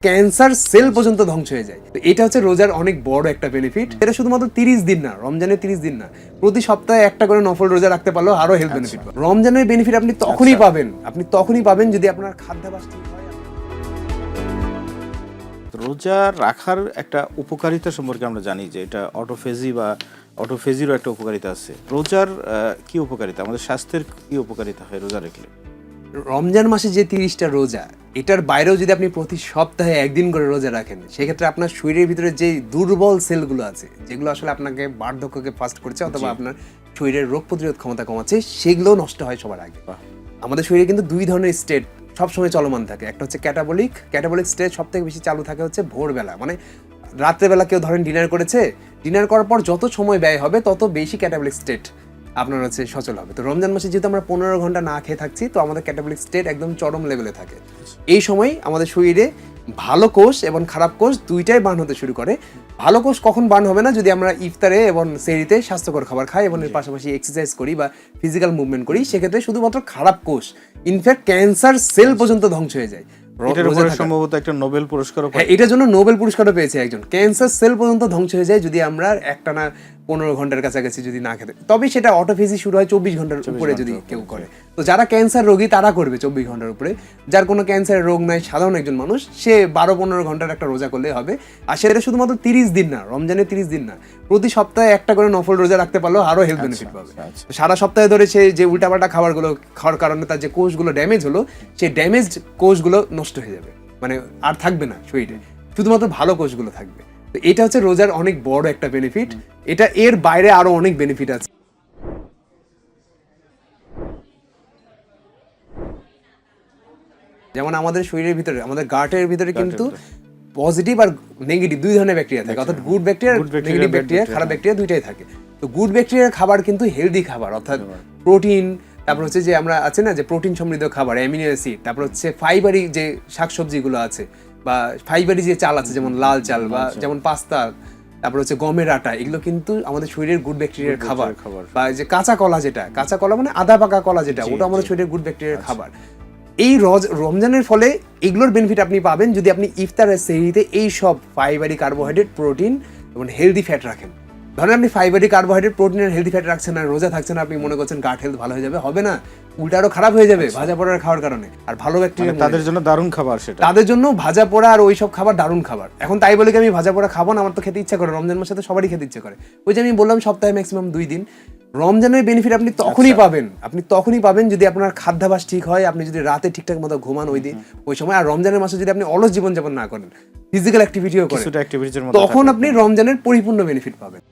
Cancer cell পর্যন্ত ধ্বংস হয়ে যায়। তো এটা হচ্ছে রোজার অনেক বড় একটা বেনিফিট। এটা শুধুমাত্র 30 দিন না, রমজানের 30 দিন না, প্রতি সপ্তাহে একটা করে নফল রোজা রাখতে পারলেও আরো হেলথ বেনিফিট পাবেন। রমজানের বেনিফিট আপনি তখনই পাবেন যদি আপনার খাদ্যাভ্যাস ঠিক হয়। রোজা রাখার একটা উপকারিতা সম্পর্কে আমরা জানি যে এটা অটোফেজিরও একটা উপকারিতা আছে। রোজার কি উপকারিতা, আমাদের স্বাস্থ্যের কি উপকারিতা হয় রোজা রাখলে? রমজান মাসে যে 30টা রোজা, এটার বাইরেও যদি আপনি প্রতি সপ্তাহে একদিন করে রোজা রাখেন, সেক্ষেত্রে আপনার শরীরের ভিতরে যে দুর্বল সেলগুলো আছে, যেগুলো আসলে আপনাকে বার্ধক্যকে ফাস্ট করছে অথবা আপনার শরীরের রোগ প্রতিরোধ ক্ষমতা কমাচ্ছে, সেগুলোও নষ্ট হয় সবার আগে। আমাদের শরীরে কিন্তু দুই ধরনের স্টেট সবসময় চলমান থাকে। একটা হচ্ছে ক্যাটাবলিক স্টেট সব থেকে বেশি চালু থাকে হচ্ছে ভোরবেলা, মানে রাত্রেবেলা কেউ ধরেন ডিনার করার পর যত সময় ব্যয় হবে তত বেশি ক্যাটাবলিক স্টেট আপনার হচ্ছে সচল হবে। তো রমজান মাসে যেহেতু আমরা 15 ঘন্টা না খেয়ে থাকছি, তো আমাদের ক্যাটাবলিক স্টেট একদম চরম লেভেলে থাকে। এই সময় আমাদের শরীরে ভালো কোষ এবং খারাপ কোষ দুইটাই বার্ন হতে শুরু করে। ভালো কোষ কখন বার্ন হবে না? যদি আমরা ইফতারে এবং সেহরিতে স্বাস্থ্যকর খাবার খাই এবং এর পাশাপাশি এক্সারসাইজ করি বা ফিজিক্যাল মুভমেন্ট করি, সেক্ষেত্রে শুধুমাত্র খারাপ কোষ, ইনফ্যাক্ট ক্যান্সার সেল পর্যন্ত ধ্বংস হয়ে যায়। সম্ভবত একটা নোবেল পুরস্কারও পায়। এটার জন্য নোবেল পুরস্কারও পেয়েছে একজন। ক্যান্সার সেল পর্যন্ত ধ্বংস হয়ে যায় যদি আমরা একটানা 15 ঘন্টার কাছাকাছি যদি না খেতে। তবে সেটা অটোফেজি শুরু হয় 24 ঘন্টার উপরে যদি কেউ করে। তো যারা ক্যান্সার রোগী তারা করবে 24 ঘন্টার উপরে। যার কোনো ক্যান্সারের রোগ নাই, সাধারণ একজন মানুষ, সে 12-15 ঘন্টার একটা রোজা করলেই হবে। আর সেটা শুধুমাত্র 30 দিন না, রমজানের 30 দিন না, প্রতি সপ্তাহে একটা করে নফল রোজা রাখতে পারলেও আরো হেলথ বেনিফিট পাবে। সারা সপ্তাহে ধরে সে যে উল্টাপাল্টা খাবারগুলো খাওয়ার কারণে তার যে কোষগুলো ড্যামেজ হলো, সেই ড্যামেজড কোষগুলো নষ্ট হয়ে যাবে, মানে আর থাকবে না শরীরে, শুধুমাত্র ভালো কোষগুলো থাকবে। তো এটা হচ্ছে রোজার অনেক বড় একটা বেনিফিট। এটা এর বাইরে আরো অনেক বেনিফিট আছে। যেমন আমাদের শরীরের ভিতরে, আমাদের গাটের ভিতরে কিন্তু পজিটিভ আর নেগেটিভ দুই ধরনের ব্যাকটেরিয়া থাকে, অর্থাৎ গুড ব্যাকটেরিয়া, নেগেটিভ ব্যাকটেরিয়া, খারাপ ব্যাকটেরিয়া দুইটাই থাকে। তো গুড ব্যাকটেরিয়ার খাবার কিন্তু হেলদি খাবার, অর্থাৎ প্রোটিন, তারপর হচ্ছে যে আমরা আছে না যে প্রোটিন সমৃদ্ধ খাবার, অ্যামিনো অ্যাসিড, তারপর হচ্ছে ফাইবারি যে শাকসবজিগুলো আছে বা ফাইবারি যে চাল আছে, যেমন লাল চাল বা যেমন পাস্তা, তারপর হচ্ছে গমের আটা, এগুলো কিন্তু আমাদের শরীরের গুড ব্যাকটেরিয়ার খাবার। বা যে কাঁচা কলা মানে আধা পাকা কলা যেটা, ওটা আমাদের শরীরের গুড ব্যাকটেরিয়ার খাবার। এই রমজানের ফলে এগুলোর বেনিফিট আপনি পাবেন যদি আপনি ইফতার আর সেহরিতে এই সব ফাইবারি কার্বোহাইড্রেট, প্রোটিন এবং হেলদি ফ্যাট রাখেন। ধরেন আপনি ফাইবারি কার্বোহাইড্রেট, প্রোটিন আর হেলদি ফ্যাট রাখছেন না, রোজা থাকছেন, আপনি মনে করছেন গাট হেলথ ভালো হয়ে যাবে, হবে না, উল্টা আরো খারাপ হয়ে যাবে ভাজা পোড়ার খাওয়ার কারণে। আর ভালো ব্যাকটেরিয়া তাদের জন্য দারুণ খাবার, সেটা তাদের জন্য ভাজা পোড়া আর ওই সব খাবার দারুণ খাবার। এখন তাই বলে কি আমি ভাজা পোড়া খাবো না? আমার তো খেতে ইচ্ছা করে, রমজান মাসে তো সবারই খেতে ইচ্ছা করে। ওই যে আমি বললাম সপ্তাহে ম্যাক্সিমাম 2 দিন। রমজানের বেনিফিট আপনি তখনই পাবেন যদি আপনার খাদ্যাভ্যাস ঠিক হয়, আপনি যদি রাতে ঠিকঠাক মতো ঘুমান ওই সময়। আর রমজানের মাসে যদি আপনি অলস জীবনযাপন না করেন, ফিজিক্যাল অ্যাক্টিভিটিও করেন, তখন আপনি রমজানের পরিপূর্ণ বেনিফিট পাবেন।